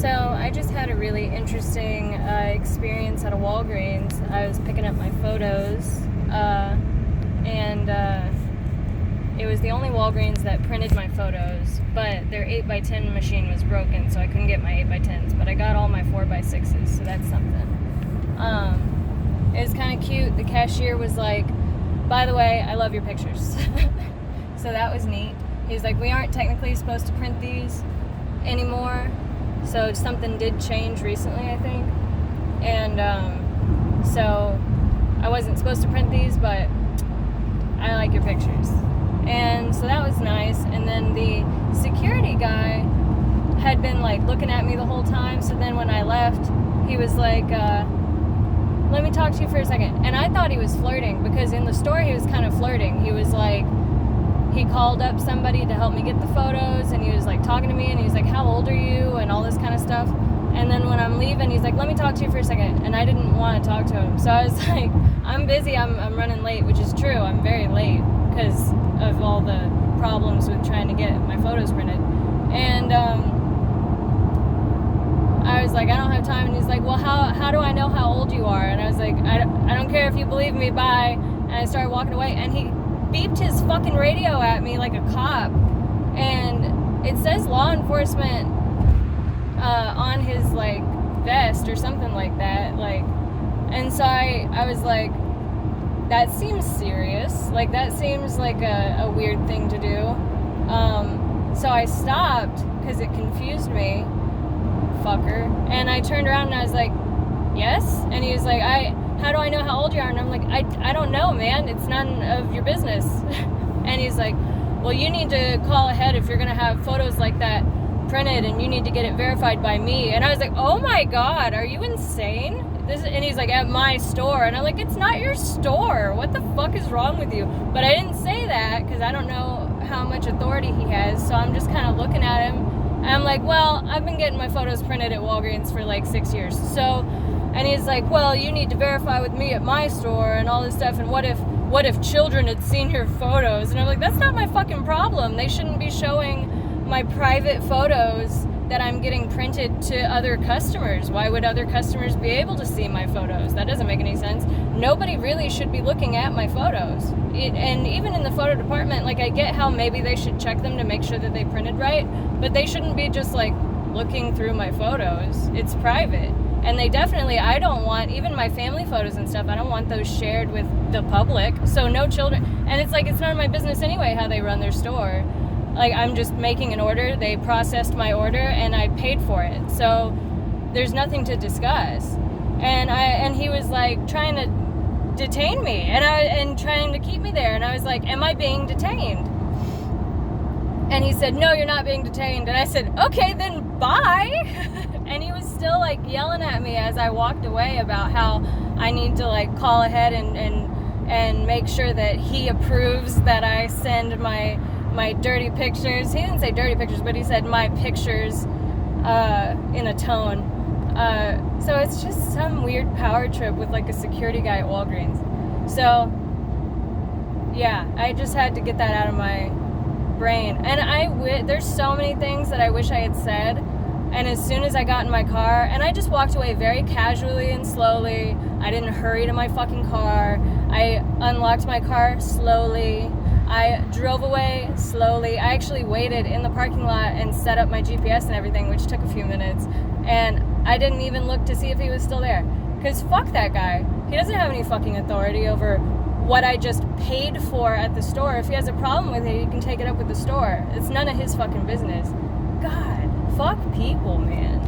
So I just had a really interesting experience at a Walgreens. I was picking up my photos, and it was the only Walgreens that printed my photos, but their 8x10 machine was broken, so I couldn't get my 8x10s, but I got all my 4x6s, so that's something. It was kind of cute. The cashier was like, by the way, I love your pictures. So that was neat. He was like, we aren't technically supposed to print these anymore, so something did change recently, I think. And so I wasn't supposed to print these, but I like your pictures. And so that was nice. And then the security guy had been like looking at me the whole time. So then when I left, he was like, let me talk to you for a second. And I thought he was flirting, because in the store he was kind of flirting. He was like, he called up somebody to help me get the photos, and he was like talking to me, and he was like, how old are you, and all this kind of stuff. And then when I'm leaving, he's like, let me talk to you for a second. And I didn't want to talk to him, so I was like, I'm busy, I'm running late, which is true. I'm very late because of all the problems with trying to get my photos printed. And I was like, I don't have time. And he's like, well, how do I know how old you are? And I was like, I don't care if you believe me, bye. And I started walking away, and he beeped his fucking radio at me like a cop, and it says law enforcement on his like vest or something like that, like. And so I was like, that seems serious, like that seems like a weird thing to do. So I stopped because it confused me, fucker. And I turned around and I was like, yes? And he was like, how do I know how old you are? And I'm like, I don't know, man. It's none of your business. And he's like, well, you need to call ahead if you're going to have photos like that printed, and you need to get it verified by me. And I was like, oh my God, are you insane? And he's like, at my store. And I'm like, it's not your store. What the fuck is wrong with you? But I didn't say that because I don't know how much authority he has. So I'm just kind of looking at him. And I'm like, well, I've been getting my photos printed at Walgreens for like 6 years. So, and he's like, well, you need to verify with me at my store and all this stuff. And what if children had seen your photos? And I'm like, that's not my fucking problem. They shouldn't be showing my private photos that I'm getting printed to other customers. Why would other customers be able to see my photos? That doesn't make any sense. Nobody really should be looking at my photos. And even in the photo department, like, I get how maybe they should check them to make sure that they printed right, but they shouldn't be just like looking through my photos. It's private. And they definitely, I don't want, even my family photos and stuff, I don't want those shared with the public. So no children, and it's like, it's none of my business anyway how they run their store. Like, I'm just making an order, they processed my order, and I paid for it. So there's nothing to discuss. And he was like trying to detain me, and trying to keep me there. And I was like, am I being detained? And he said, no, you're not being detained. And I said, okay, then bye. And he was still like yelling at me as I walked away about how I need to like call ahead and make sure that he approves that I send my dirty pictures. He didn't say dirty pictures, but he said my pictures in a tone. So it's just some weird power trip with like a security guy at Walgreens. So yeah, I just had to get that out of my brain. And there's so many things that I wish I had said. And as soon as I got in my car, and I just walked away very casually and slowly. I didn't hurry to my fucking car. I unlocked my car slowly. I drove away slowly. I actually waited in the parking lot and set up my GPS and everything, which took a few minutes. And I didn't even look to see if he was still there. Because fuck that guy. He doesn't have any fucking authority over what I just paid for at the store. If he has a problem with it, he can take it up with the store. It's none of his fucking business. God, fuck people, man.